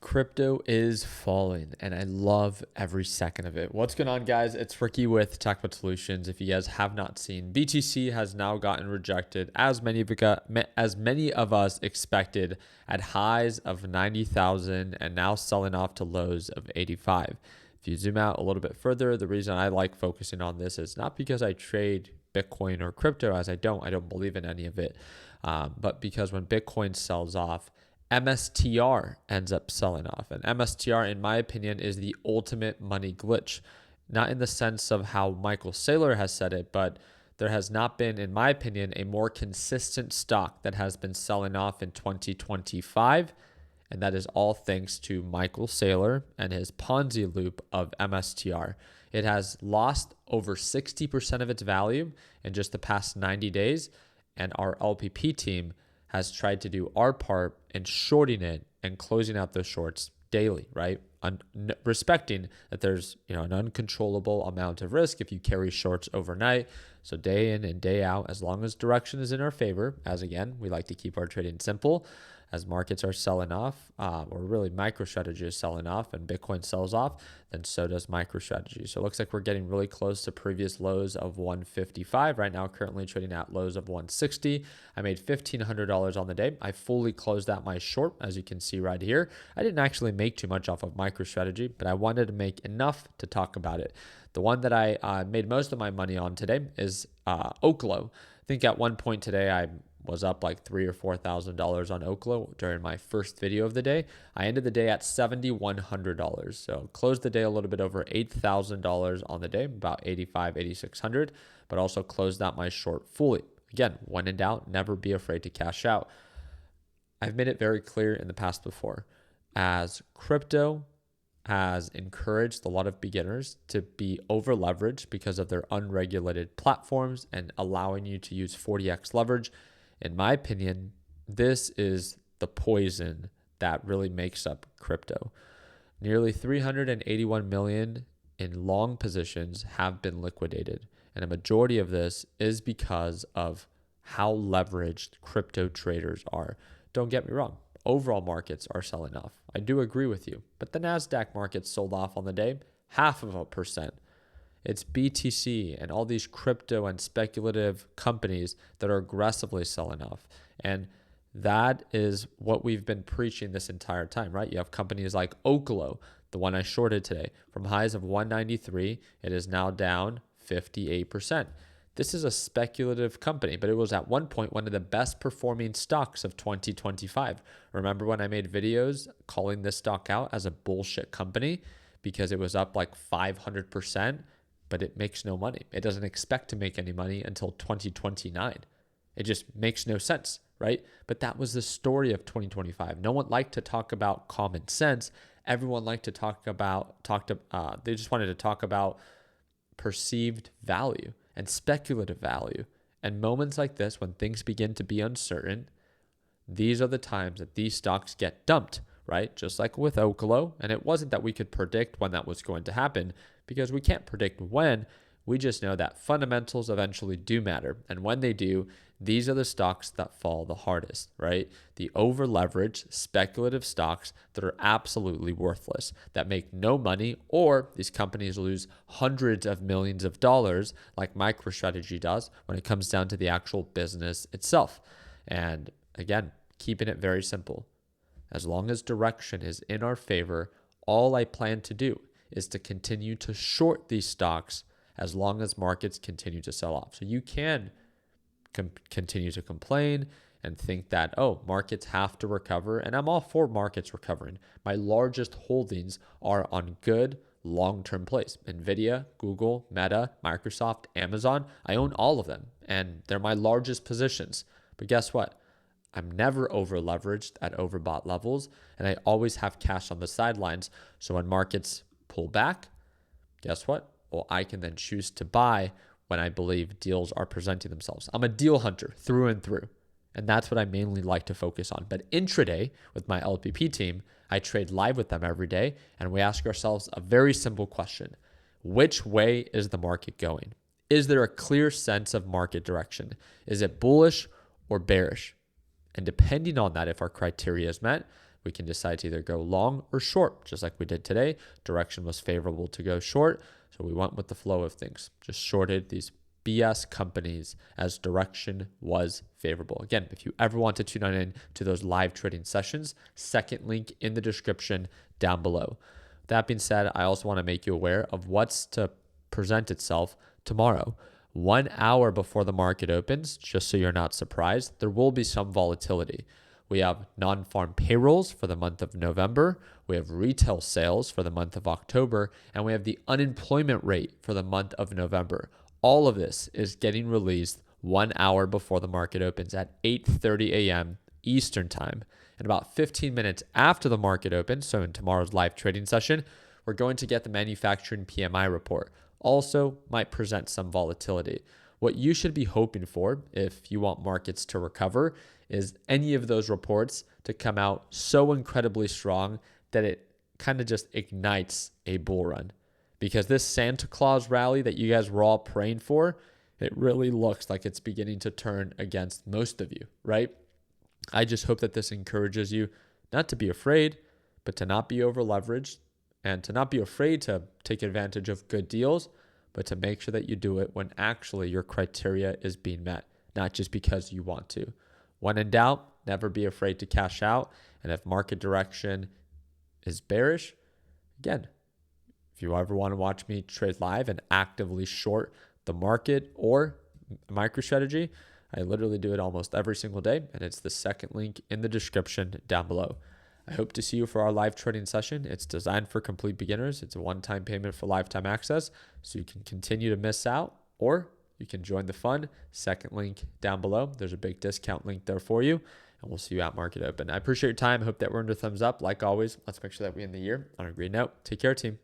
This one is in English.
Crypto is falling and I love every second of it. What's going on, guys? It's Ricky with TechBot Solutions. If you guys have not seen, BTC has now gotten rejected as many of us expected at highs of 90,000 and now selling off to lows of 85. If you zoom out a little bit further, the reason I like focusing on this is not because I trade Bitcoin or crypto, as I don't believe in any of it, but because when Bitcoin sells off, MSTR ends up selling off. And MSTR, in my opinion, is the ultimate money glitch. Not in the sense of how Michael Saylor has said it, but there has not been, in my opinion, a more consistent stock that has been selling off in 2025. And that is all thanks to Michael Saylor and his Ponzi loop of MSTR. It has lost over 60% of its value in just the past 90 days. And our LPP team has tried to do our part in shorting it and closing out those shorts daily, right? Respecting that there's an uncontrollable amount of risk if you carry shorts overnight. So day in and day out, as long as direction is in our favor, as again, we like to keep our trading simple. As markets are selling off, or really MicroStrategy is selling off and Bitcoin sells off, then so does MicroStrategy. So it looks like we're getting really close to previous lows of 155. Right now, currently trading at lows of 160. I made $1,500 on the day. I fully closed out my short, as you can see right here. I didn't actually make too much off of MicroStrategy, but I wanted to make enough to talk about it. The one that I made most of my money on today is Oklo. I think at one point today, I was up like $3,000 or $4,000 on Oklo during my first video of the day. I ended the day at $7,100. So closed the day a little bit over $8,000 on the day, about $8,500, $8,600, but also closed out my short fully. Again, when in doubt, never be afraid to cash out. I've made it very clear in the past before, as crypto has encouraged a lot of beginners to be over leveraged because of their unregulated platforms and allowing you to use 40x leverage. In my opinion, this is the poison that really makes up crypto. Nearly 381 million in long positions have been liquidated. And a majority of this is because of how leveraged crypto traders are. Don't get me wrong. Overall markets are selling off. I do agree with you. But the NASDAQ market sold off on the day, 0.5%. It's BTC and all these crypto and speculative companies that are aggressively selling off. And that is what we've been preaching this entire time, right? You have companies like Oklo, the one I shorted today, from highs of 193, it is now down 58%. This is a speculative company, but it was at one point one of the best performing stocks of 2025. Remember when I made videos calling this stock out as a bullshit company because it was up like 500%? But it makes no money. It doesn't expect to make any money until 2029. It just makes no sense, right? But that was the story of 2025. No one liked to talk about common sense. Everyone liked to they just wanted to talk about perceived value and speculative value. And moments like this, when things begin to be uncertain, these are the times that these stocks get dumped, right? Just like with Oklo. And it wasn't that we could predict when that was going to happen, because we can't predict when. We just know that fundamentals eventually do matter. And when they do, these are the stocks that fall the hardest, right? The over leveraged speculative stocks that are absolutely worthless, that make no money, or these companies lose hundreds of millions of dollars like MicroStrategy does when it comes down to the actual business itself. And again, keeping it very simple. As long as direction is in our favor, all I plan to do is to continue to short these stocks as long as markets continue to sell off. So you can continue to complain and think that, oh, markets have to recover. And I'm all for markets recovering. My largest holdings are on good long-term plays. nvidia, Google, Meta, Microsoft, Amazon. I own all of them and they're my largest positions. But guess what? I'm never over leveraged at overbought levels, and I always have cash on the sidelines. So when markets pull back, guess what? Well, I can then choose to buy when I believe deals are presenting themselves. I'm a deal hunter through and through, and that's what I mainly like to focus on. But intraday with my LPP team, I trade live with them every day, and we ask ourselves a very simple question. Which way is the market going? Is there a clear sense of market direction? Is it bullish or bearish? And depending on that, if our criteria is met, we can decide to either go long or short, just like we did today. Direction was favorable to go short, so we went with the flow of things. Just shorted these BS companies as direction was favorable. Again, if you ever want to tune in to those live trading sessions, second link in the description down below. That being said, I also want to make you aware of what's to present itself tomorrow. 1 hour before the market opens, just so you're not surprised, there will be some volatility. We have non-farm payrolls for the month of November. We have retail sales for the month of October, and we have the unemployment rate for the month of November. All of this is getting released 1 hour before the market opens at 8:30 a.m. Eastern Time. And about 15 minutes after the market opens, so in tomorrow's live trading session, we're going to get the manufacturing PMI report. Also might present some volatility. What you should be hoping for if you want markets to recover is any of those reports to come out so incredibly strong that it kind of just ignites a bull run. Because this Santa Claus rally that you guys were all praying for, it really looks like it's beginning to turn against most of you, right? I just hope that this encourages you not to be afraid, but to not be over leveraged and to not be afraid to take advantage of good deals, but to make sure that you do it when actually your criteria is being met, not just because you want to. When in doubt, never be afraid to cash out. And if market direction is bearish, again, if you ever want to watch me trade live and actively short the market or MicroStrategy, I literally do it almost every single day, and it's the second link in the description down below. I hope to see you for our live trading session. It's designed for complete beginners. It's a one-time payment for lifetime access, so you can continue to miss out, or you can join the fun. Second link down below. There's a big discount link there for you, and we'll see you at market open. I appreciate your time. I hope that we're under thumbs up. Like always, let's make sure that we end the year on a green note. Take care, team.